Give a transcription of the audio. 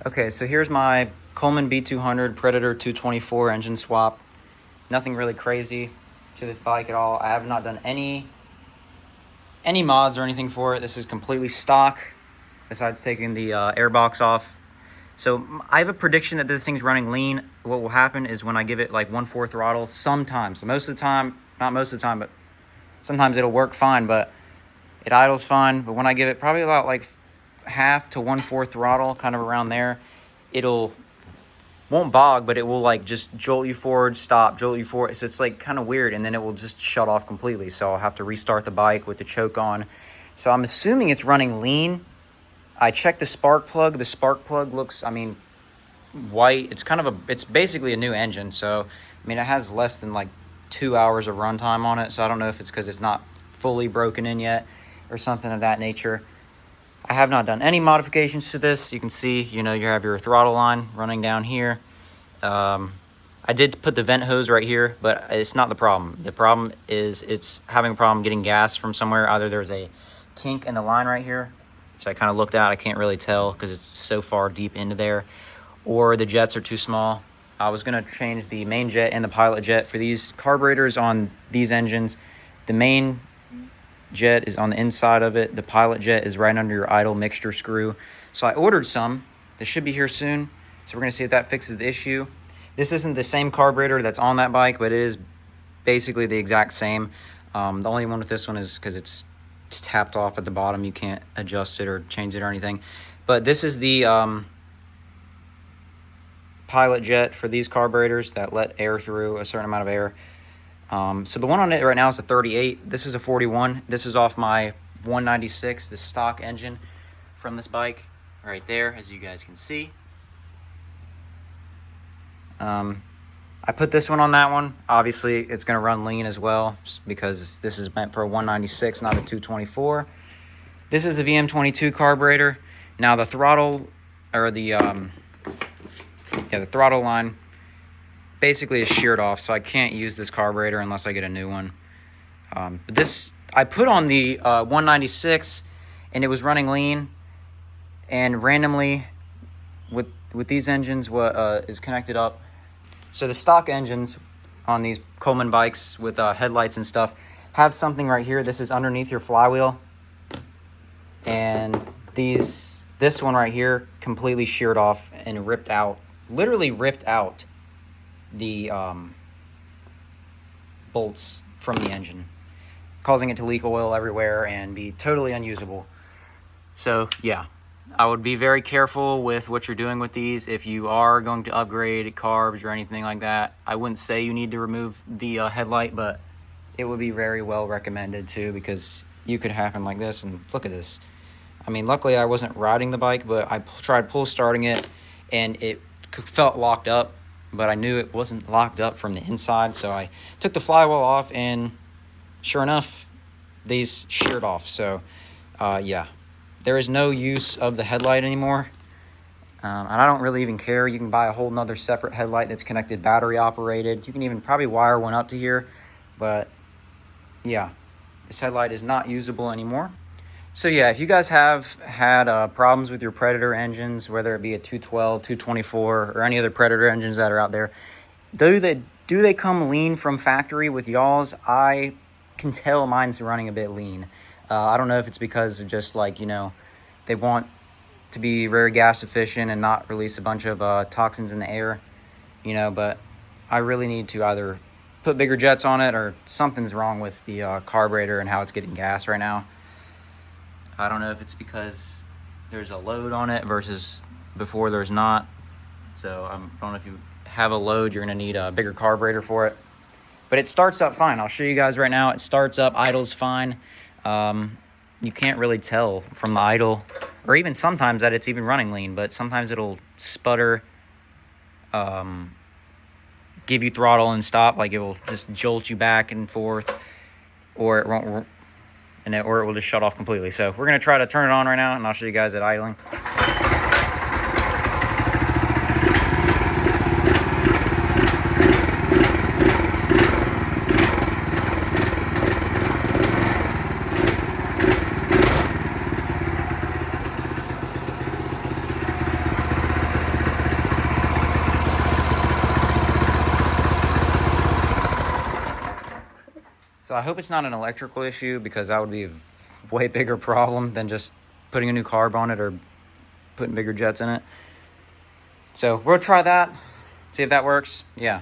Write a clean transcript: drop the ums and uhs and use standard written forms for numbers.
Okay, so here's my Coleman B200 Predator 224 engine swap. Nothing really crazy to this bike at all. I have not done any mods or anything for it. This is completely stock, besides taking the air box off. So I have a prediction that this thing's running lean. What will happen is when I give it like 1/4 throttle, sometimes, most of the time, not most of the time, but sometimes it'll work fine, but it idles fine. But when I give it probably about like 1/2 to 1/4 throttle, kind of around there, won't bog, but it will like just jolt you forward, stop, jolt you forward. So it's like kind of weird, and then it will just shut off completely. So I'll have to restart the bike with the choke on. So I'm assuming it's running lean. I checked the spark plug. The spark plug looks, white. It's basically a new engine. So, it has less than like 2 hours of runtime on it. So I don't know if it's because it's not fully broken in yet or something of that nature. I have not done any modifications to this. You can see, you have your throttle line running down here. I did put the vent hose right here, but it's not the problem. The problem is it's having a problem getting gas from somewhere. Either there's a kink in the line right here, which I kind of looked at. I can't really tell because it's so far deep into there, or the jets are too small. I was going to change the main jet and the pilot jet for these carburetors on these engines. The main jet is on the inside of it. The pilot jet is right under your idle mixture screw. So I ordered some. They should be here soon. So we're going to see if that fixes the issue. This isn't the same carburetor that's on that bike, but it is basically the exact same. The only one with this one is because it's tapped off at the bottom. You can't adjust it or change it or anything. But this is the pilot jet for these carburetors that let air through, a certain amount of air. So the one on it right now is a 38. This is a 41. This is off my 196, the stock engine from this bike right there, as you guys can see. I put this one on that one. Obviously, it's going to run lean as well because this is meant for a 196, not a 224. This is the VM22 carburetor. Now the throttle, or the throttle line basically is sheared off, so I can't use this carburetor unless I get a new one. But this I put on the 196, and it was running lean, and randomly with these engines, what is connected up. So the stock engines on these Coleman bikes with headlights and stuff have something right here. This is underneath your flywheel, and this one right here completely sheared off and ripped out, literally ripped out the bolts from the engine, causing it to leak oil everywhere and be totally unusable. So yeah, I would be very careful with what you're doing with these. If you are going to upgrade carbs or anything like that, I wouldn't say you need to remove the headlight, but it would be very well recommended too, because you could happen like this. And look at this. Luckily I wasn't riding the bike, but I tried pull starting it and it felt locked up, but I knew it wasn't locked up from the inside. So I took the flywheel off, and sure enough, these sheared off. So yeah. There is no use of the headlight anymore, and I don't really even care. You can buy a whole nother separate headlight that's connected, battery operated. You can even probably wire one up to here, but yeah, this headlight is not usable anymore. So yeah, if you guys have had problems with your Predator engines, whether it be a 212, 224, or any other Predator engines that are out there, do they come lean from factory with y'all's? I can tell mine's running a bit lean. I don't know if it's because of just they want to be very gas efficient and not release a bunch of toxins in the air, but I really need to either put bigger jets on it, or something's wrong with the carburetor and how it's getting gas right now. I don't know if it's because there's a load on it versus before there's not. So I don't know, if you have a load, you're going to need a bigger carburetor for it. But it starts up fine. I'll show you guys right now. It starts up, idles fine. You can't really tell from the idle, or even sometimes that it's even running lean, but sometimes it'll sputter, give you throttle and stop, like it will just jolt you back and forth, or it won't, or it will just shut off completely. So we're going to try to turn it on right now, and I'll show you guys it idling. So I hope it's not an electrical issue, because that would be a way bigger problem than just putting a new carb on it or putting bigger jets in it. So we'll try that, see if that works. Yeah.